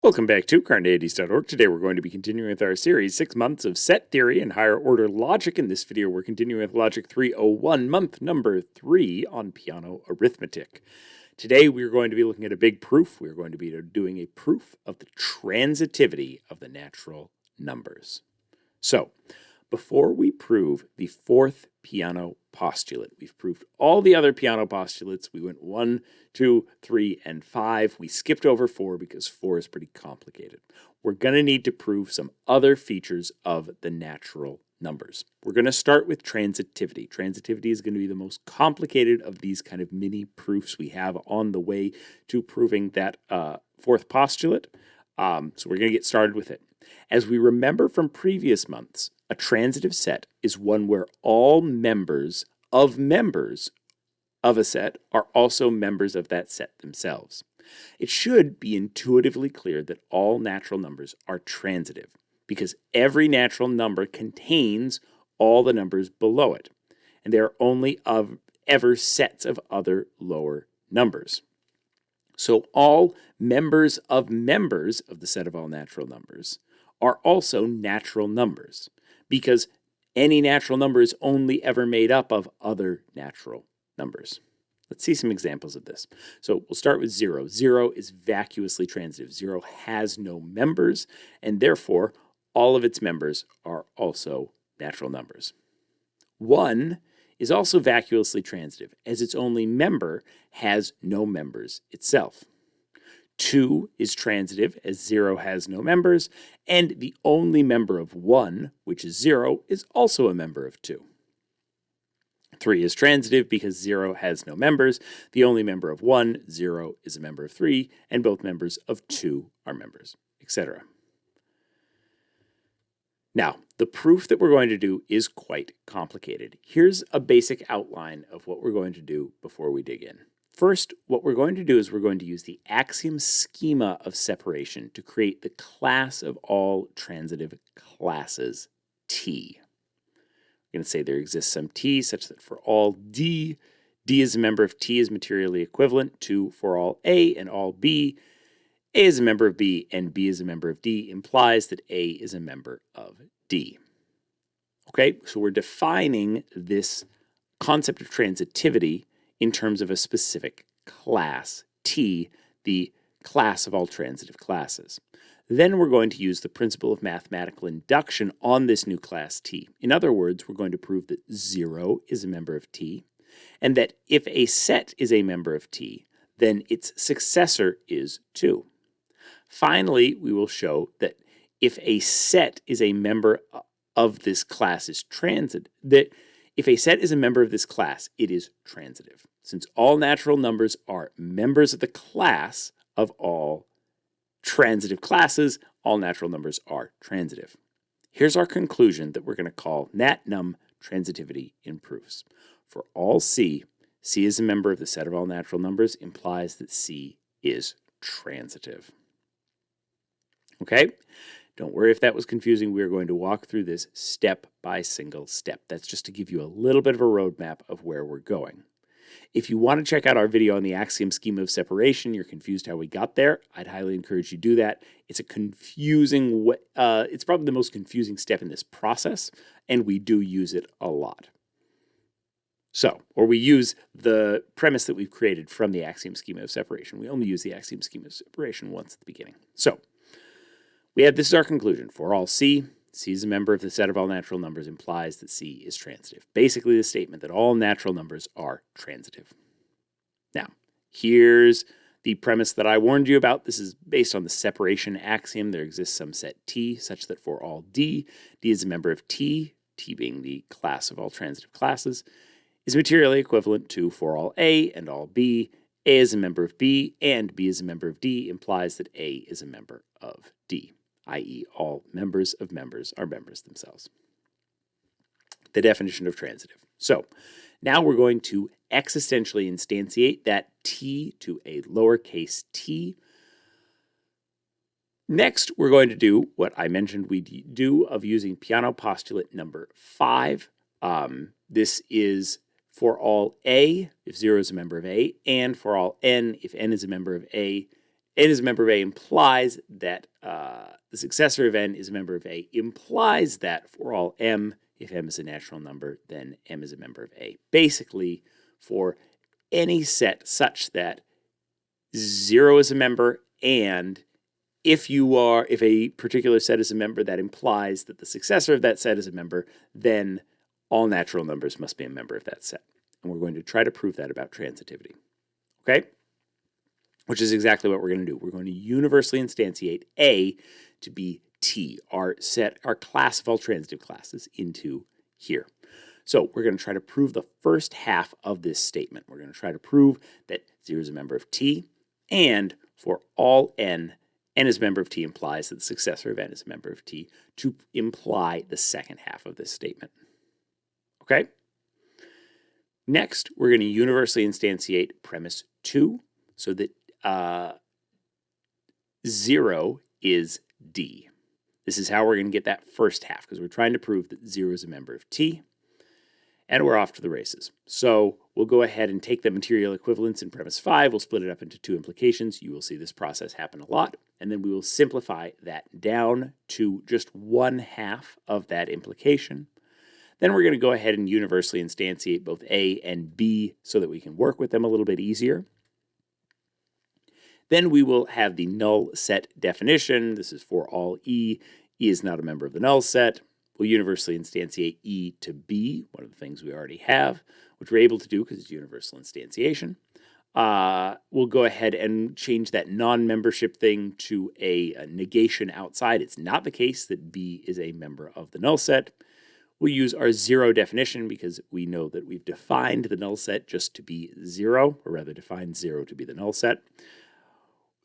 Welcome back to Carneades.org. Today we're going to be continuing with our series, 6 Months of Set Theory and Higher Order Logic. In this video, we're continuing with Logic 301, month number 3 on piano arithmetic. Today we're going to be looking at a big proof. We're going to be doing a proof of the transitivity of the natural numbers. So, before we prove the fourth Peano postulate, we've proved all the other Peano postulates. We went 1, 2, 3, and 5. We skipped over 4 because 4 is pretty complicated. We're going to need to prove some other features of the natural numbers. We're going to start with transitivity. Transitivity is going to be the most complicated of these kind of mini proofs we have on the way to proving that fourth postulate. So we're going to get started with it. As we remember from previous months, a transitive set is one where all members of a set are also members of that set themselves. It should be intuitively clear that all natural numbers are transitive because every natural number contains all the numbers below it, and there are only ever sets of other lower numbers. So all members of the set of all natural numbers are also natural numbers, because any natural number is only ever made up of other natural numbers. Let's see some examples of this. So we'll start with 0. 0 is vacuously transitive. 0 has no members, and therefore all of its members are also natural numbers. 1 is also vacuously transitive, as its only member has no members itself. 2 is transitive, as 0 has no members, and the only member of 1, which is 0, is also a member of 2. 3 is transitive because 0 has no members. The only member of 1, 0, is a member of 3, and both members of 2 are members, etc. Now, the proof that we're going to do is quite complicated. Here's a basic outline of what we're going to do before we dig in. First, what we're going to do is we're going to use the axiom schema of separation to create the class of all transitive classes, T. We're going to say there exists some T such that for all D, D is a member of T is materially equivalent to for all A and all B, A is a member of B and B is a member of D implies that A is a member of D. Okay, so we're defining this concept of transitivity in terms of a specific class, T, the class of all transitive classes. Then we're going to use the principle of mathematical induction on this new class T. In other words, we're going to prove that 0 is a member of T, and that if a set is a member of T, then its successor is 2. Finally, we will show that if a set is a member of this class if a set is a member of this class, it is transitive. Since all natural numbers are members of the class of all transitive classes, all natural numbers are transitive. Here's our conclusion that we're going to call nat-num transitivity in proofs. For all C, C is a member of the set of all natural numbers implies that C is transitive. Okay? Don't worry if that was confusing. We are going to walk through this step by single step. That's just to give you a little bit of a roadmap of where we're going. If you want to check out our video on the axiom schema of separation, you're confused how we got there, I'd highly encourage you to do that. It's a confusing, it's probably the most confusing step in this process, and we do use it a lot. Or we use the premise that we've created from the axiom schema of separation. We only use the axiom schema of separation once at the beginning. So, this is our conclusion. For all C, C is a member of the set of all natural numbers implies that C is transitive. Basically, the statement that all natural numbers are transitive. Now, here's the premise that I warned you about. This is based on the separation axiom. There exists some set T such that for all D, D is a member of T, T being the class of all transitive classes, is materially equivalent to for all A and all B, A is a member of B, and B is a member of D implies that A is a member of D, i.e. all members of members are members themselves. The definition of transitive. So now we're going to existentially instantiate that T to a lowercase t. Next, we're going to do what I mentioned we do of using Peano Postulate number 5. This is for all A, if 0 is a member of A, and for all N, if N is a member of A, n is a member of A implies that the successor of n is a member of A implies that for all m, if m is a natural number, then m is a member of A. Basically, for any set such that 0 is a member, and if a particular set is a member, that implies that the successor of that set is a member, then all natural numbers must be a member of that set. And we're going to try to prove that about transitivity. Okay? Which is exactly what we're going to do. We're going to universally instantiate A to be T, our class of all transitive classes, into here. So we're going to try to prove the first half of this statement. We're going to try to prove that 0 is a member of T, and for all n is a member of T implies that the successor of n is a member of T, to imply the second half of this statement. Okay? Next, we're going to universally instantiate premise 2 so that 0 is D. This is how we're going to get that first half, because we're trying to prove that 0 is a member of T, and we're off to the races. So we'll go ahead and take the material equivalence in premise 5. We'll split it up into 2 implications. You will see this process happen a lot. And then we will simplify that down to just 1/2 of that implication. Then we're going to go ahead and universally instantiate both A and B so that we can work with them a little bit easier. Then we will have the null set definition. This is for all E. E is not a member of the null set. We'll universally instantiate E to B, one of the things we already have, which we're able to do because it's universal instantiation. We'll go ahead and change that non-membership thing to a negation outside. It's not the case that B is a member of the null set. We'll use our 0 definition because we know that we've defined the null set just to be 0, or rather defined 0 to be the null set.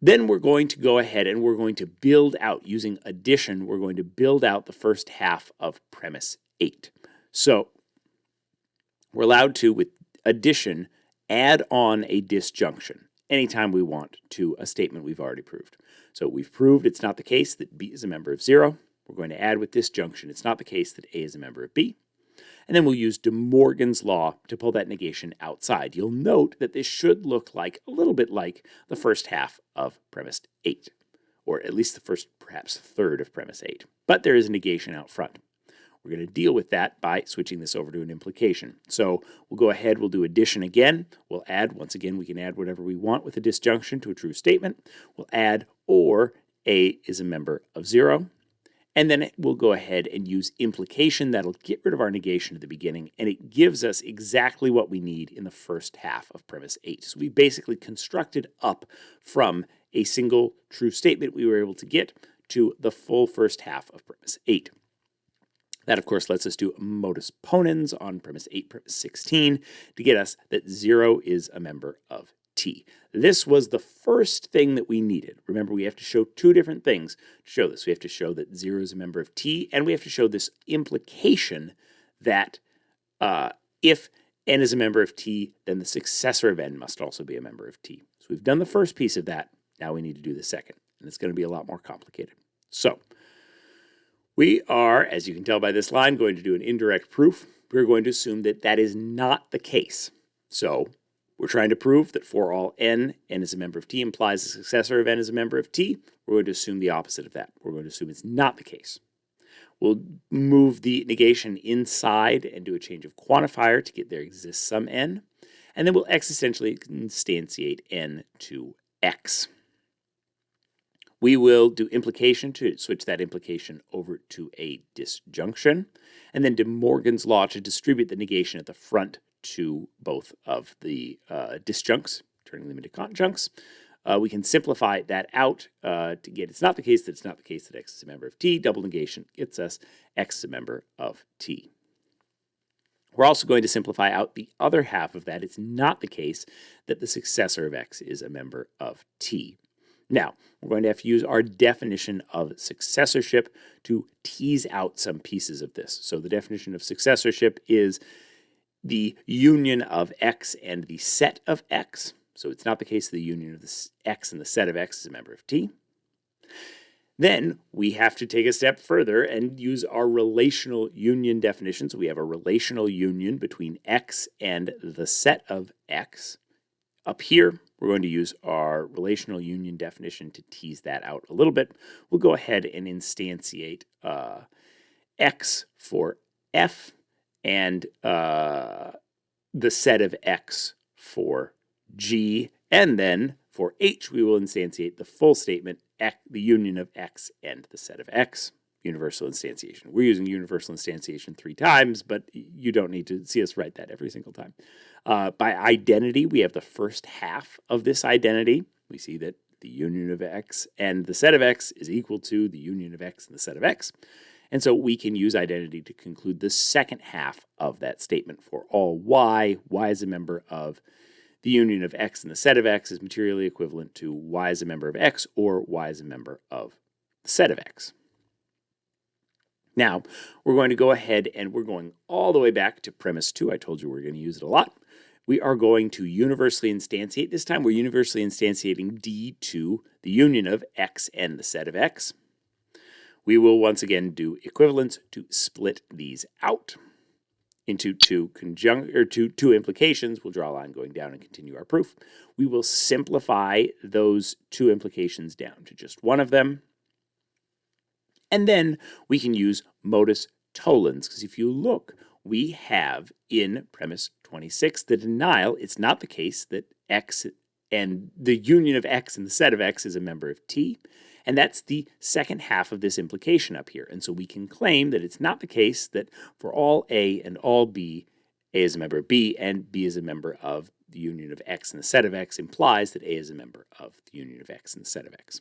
Then we're going to go ahead and we're going to build out, using addition, we're going to build out the first half of premise 8. So we're allowed to, with addition, add on a disjunction anytime we want to a statement we've already proved. So we've proved it's not the case that B is a member of 0. We're going to add with disjunction, it's not the case that A is a member of B. And then we'll use De Morgan's law to pull that negation outside. You'll note that this should look like a little bit like the first half of premise 8, or at least the first, perhaps, third of premise 8. But there is a negation out front. We're going to deal with that by switching this over to an implication. So we'll go ahead, we'll do addition again. We'll add, once again, we can add whatever we want with a disjunction to a true statement. We'll add or A is a member of 0. And then we'll go ahead and use implication. That'll get rid of our negation at the beginning, and it gives us exactly what we need in the first half of premise 8. So we basically constructed up from a single true statement we were able to get to the full first half of premise 8. That, of course, lets us do modus ponens on premise 8, premise 16 to get us that 0 is a member of T. This was the first thing that we needed. Remember, we have to show 2 different things to show this. We have to show that 0 is a member of T, and we have to show this implication that if n is a member of T, then the successor of n must also be a member of T. So we've done the first piece of that. Now we need to do the second, and it's going to be a lot more complicated. So we are, as you can tell by this line, going to do an indirect proof. We're going to assume that that is not the case. So we're trying to prove that for all n is a member of T implies the successor of n is a member of T. We're going to assume the opposite of that. We're going to assume it's not the case. We'll move the negation inside and do a change of quantifier to get there exists some n. And then we'll existentially instantiate n to x. We will do implication to switch that implication over to a disjunction. And then De Morgan's law to distribute the negation at the front to both of the disjuncts, turning them into conjuncts. We can simplify that out to get it's not the case that it's not the case that x is a member of T. Double negation gets us x is a member of T. We're also going to simplify out the other half of that. It's not the case that the successor of x is a member of T. Now, we're going to have to use our definition of successorship to tease out some pieces of this. So the definition of successorship is the union of x and the set of x. So it's not the case that the union of the x and the set of x is a member of T. Then we have to take a step further and use our relational union definition. So we have a relational union between x and the set of x. Up here, we're going to use our relational union definition to tease that out a little bit. We'll go ahead and instantiate X for F and the set of X for G, and then for H, we will instantiate the full statement, the union of X and the set of X, universal instantiation. We're using universal instantiation 3 times, but you don't need to see us write that every single time. By identity, we have the first half of this identity. We see that the union of X and the set of X is equal to the union of X and the set of X. And so we can use identity to conclude the second half of that statement for all y. Y is a member of the union of X and the set of X is materially equivalent to y is a member of X or y is a member of the set of X. Now, we're going to go ahead and we're going all the way back to premise 2. I told you we're going to use it a lot. We are going to universally instantiate. This time we're universally instantiating D to the union of X and the set of X. We will once again do equivalence to split these out into two implications. We'll draw a line going down and continue our proof. We will simplify those 2 implications down to just one of them. And then we can use modus tollens, because if you look, we have in premise 26 the denial. It's not the case that X and the union of X and the set of X is a member of T. And that's the second half of this implication up here. And so we can claim that it's not the case that for all A and all B, A is a member of B and B is a member of the union of X and the set of X implies that A is a member of the union of X and the set of X.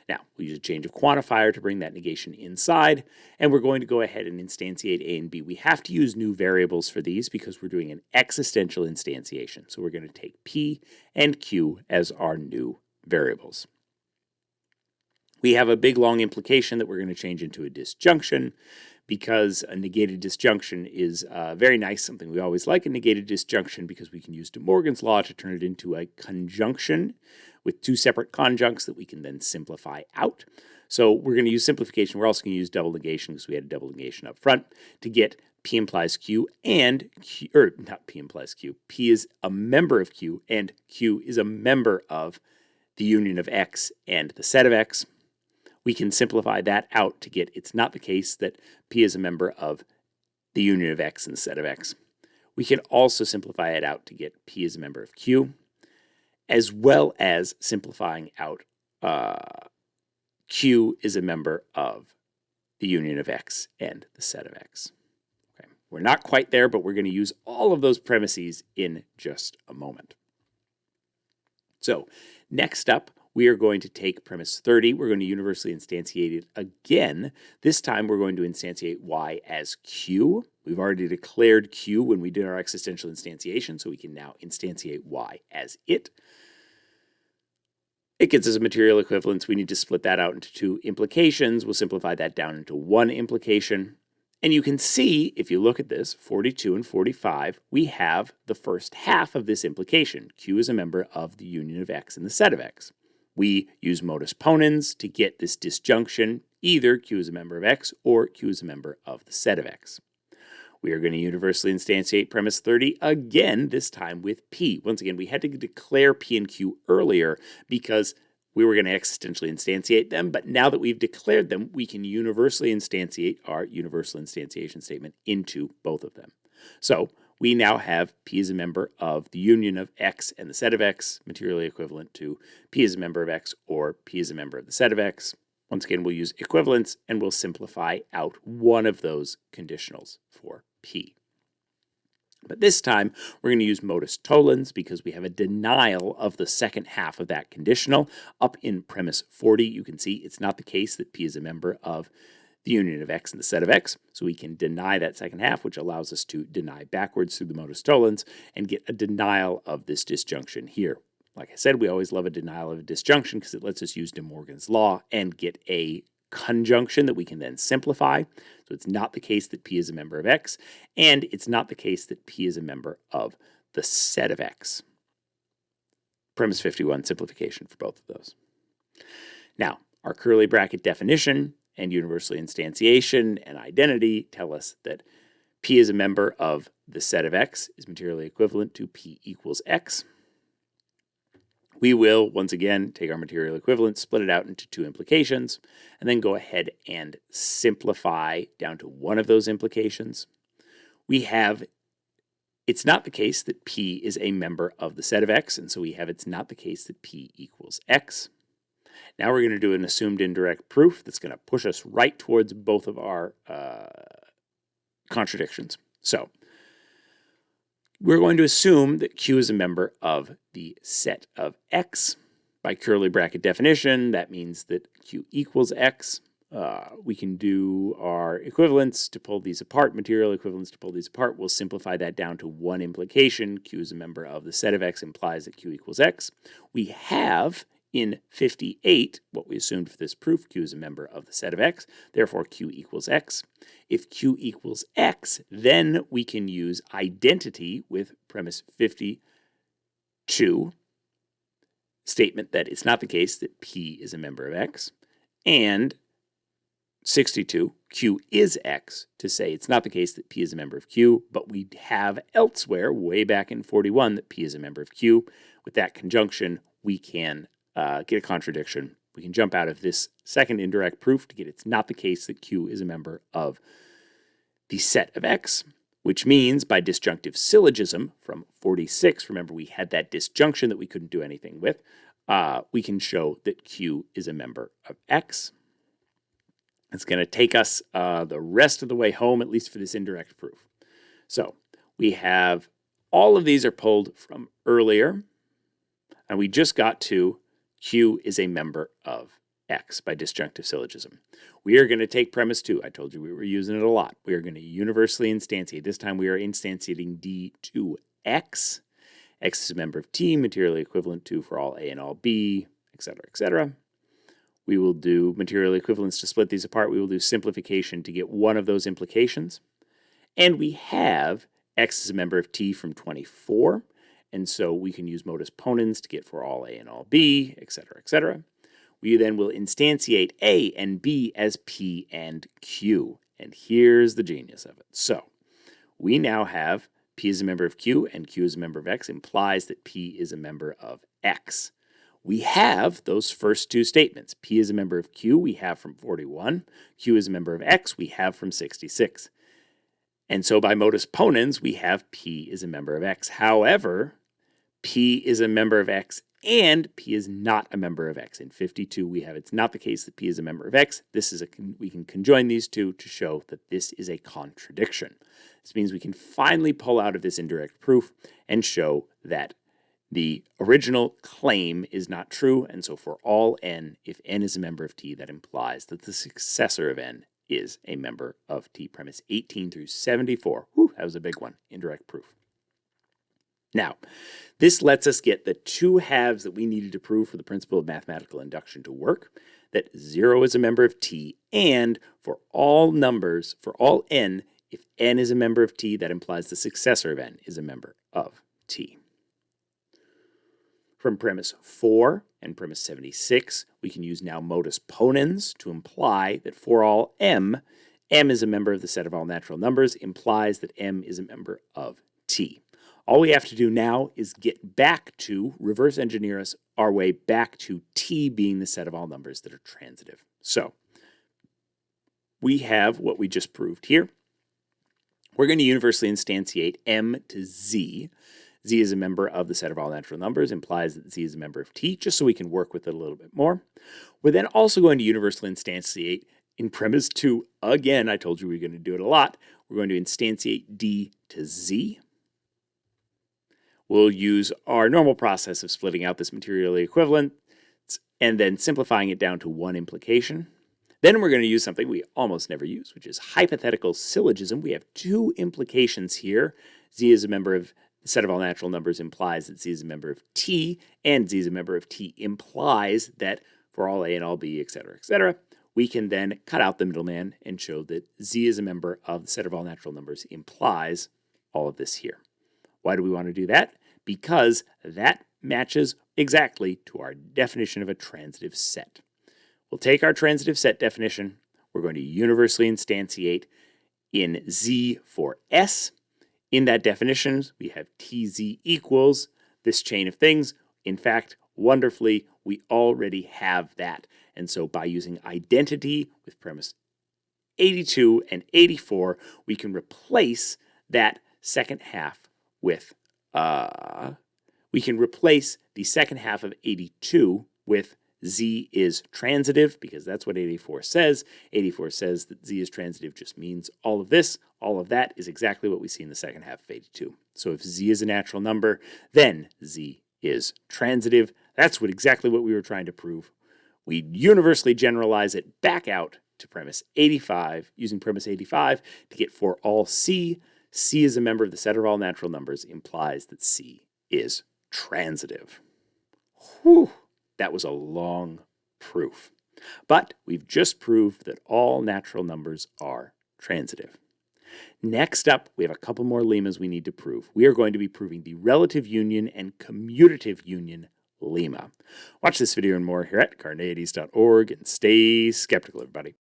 Now, we'll use a change of quantifier to bring that negation inside, and we're going to go ahead and instantiate A and B. We have to use new variables for these because we're doing an existential instantiation. So we're going to take P and Q as our new variables. We have a big, long implication that we're going to change into a disjunction because a negated disjunction is very nice, something we always like, a negated disjunction, because we can use De Morgan's law to turn it into a conjunction with 2 separate conjuncts that we can then simplify out. So we're going to use simplification. We're also going to use double negation because we had a double negation up front to get P implies Q and Q, or not P implies Q. P is a member of Q and Q is a member of the union of X and the set of X. We can simplify that out to get it's not the case that P is a member of the union of X and the set of X. We can also simplify it out to get P is a member of Q, as well as simplifying out Q is a member of the union of X and the set of X. Okay. We're not quite there, but we're going to use all of those premises in just a moment. So next up, we are going to take premise 30. We're going to universally instantiate it again. This time we're going to instantiate Y as Q. We've already declared Q when we did our existential instantiation, so we can now instantiate Y as it. It gets us a material equivalence. We need to split that out into 2 implications. We'll simplify that down into 1 implication. And you can see, if you look at this, 42 and 45, we have the first half of this implication. Q is a member of the union of X and the set of X. We use modus ponens to get this disjunction. Either Q is a member of X or Q is a member of the set of X. We are going to universally instantiate premise 30 again, this time with P. Once again, we had to declare P and Q earlier because we were going to existentially instantiate them, but now that we've declared them, we can universally instantiate our universal instantiation statement into both of them. So we now have P is a member of the union of X and the set of X, materially equivalent to P is a member of X or P is a member of the set of X. Once again, we'll use equivalence and we'll simplify out one of those conditionals for P. But this time, we're going to use modus tollens because we have a denial of the second half of that conditional. Up in premise 40, you can see it's not the case that P is a member of the union of X and the set of X, so we can deny that second half, which allows us to deny backwards through the modus tollens and get a denial of this disjunction here. Like I said, we always love a denial of a disjunction because it lets us use De Morgan's law and get a conjunction that we can then simplify. So it's not the case that P is a member of X, and it's not the case that P is a member of the set of X. Premise 51, simplification for both of those. Now, our curly bracket definition and universal instantiation and identity tell us that P is a member of the set of X is materially equivalent to P equals X. We will, once again, take our material equivalent, split it out into two implications, and then go ahead and simplify down to one of those implications. We have, it's not the case that P is a member of the set of X, and so we have it's not the case that P equals X. Now we're going to do an assumed indirect proof that's going to push us right towards both of our contradictions. So we're going to assume that Q is a member of the set of X. By curly bracket definition, that means that Q equals X. We can do our equivalents to pull these apart, material equivalents to pull these apart. We'll simplify that down to one implication. Q is a member of the set of X implies that Q equals X. We have in 58, what we assumed for this proof, Q is a member of the set of X, therefore Q equals X. If Q equals X, then we can use identity with premise 52, statement that it's not the case that P is a member of X, and 62, Q is X, to say it's not the case that P is a member of Q, but we have elsewhere, way back in 41, that P is a member of Q. With that conjunction, we can get a contradiction. We can jump out of this second indirect proof to get it's not the case that Q is a member of the set of X, which means by disjunctive syllogism from 46, remember we had that disjunction that we couldn't do anything with, we can show that Q is a member of X. It's going to take us the rest of the way home, at least for this indirect proof. So we have all of these are pulled from earlier, and we just got to Q is a member of X by disjunctive syllogism. We are going to take premise 2. I told you we were using it a lot. We are going to universally instantiate. This time we are instantiating D to X. X is a member of T, materially equivalent to for all A and all B, etc., etc. We will do material equivalence to split these apart. We will do simplification to get one of those implications. And we have X is a member of T from 24. And so we can use modus ponens to get for all A and all B, etc., etc. We then will instantiate A and B as P and Q. And here's the genius of it. So we now have P is a member of Q and Q is a member of X implies that P is a member of X. We have those first two statements. P is a member of Q, we have from 41. Q is a member of X, we have from 66. And so by modus ponens, we have P is a member of X. However, P is a member of X and P is not a member of X. In 52, we have it's not the case that P is a member of X. This is we can conjoin these two to show that this is a contradiction. This means we can finally pull out of this indirect proof and show that the original claim is not true. And so for all N, if N is a member of T, that implies that the successor of N is a member of T. Premise 18 through 74. Whew, that was a big one. Indirect proof. Now, this lets us get the two halves that we needed to prove for the principle of mathematical induction to work, that 0 is a member of T, and for all numbers, for all N, if N is a member of T, that implies the successor of N is a member of T. From premise 4 and premise 76, we can use now modus ponens to imply that for all M, M is a member of the set of all natural numbers, implies that M is a member of T. All we have to do now is get back to, reverse engineer us our way back to T being the set of all numbers that are transitive. So we have what we just proved here. We're going to universally instantiate M to Z. Z is a member of the set of all natural numbers, implies that Z is a member of T, just so we can work with it a little bit more. We're then also going to universally instantiate in premise 2, again, I told you we were going to do it a lot. We're going to instantiate D to Z. We'll use our normal process of splitting out this materially equivalent and then simplifying it down to one implication. Then we're going to use something we almost never use, which is hypothetical syllogism. We have two implications here. Z is a member of the set of all natural numbers implies that Z is a member of T, and Z is a member of T implies that for all A and all B, etc., etc., we can then cut out the middleman and show that Z is a member of the set of all natural numbers implies all of this here. Why do we want to do that? Because that matches exactly to our definition of a transitive set. We'll take our transitive set definition. We're going to universally instantiate in Z for S. In that definition, we have TZ equals this chain of things. In fact, wonderfully. We already have that. And so by using identity with premise 82 and 84, we can replace that second half with, we can replace the second half of 82 with Z is transitive, because that's what 84 says. 84 says that Z is transitive just means all of this. All of that is exactly what we see in the second half of 82. So if Z is a natural number, then Z is transitive. That's exactly what we were trying to prove. We universally generalize it back out to premise 85, using premise 85 to get for all C. C is a member of the set of all natural numbers, implies that C is transitive. Whew, that was a long proof. But we've just proved that all natural numbers are transitive. Next up, we have a couple more lemmas we need to prove. We are going to be proving the relative union and commutative union lemma. Watch this video and more here at Carneades.org, and stay skeptical, everybody.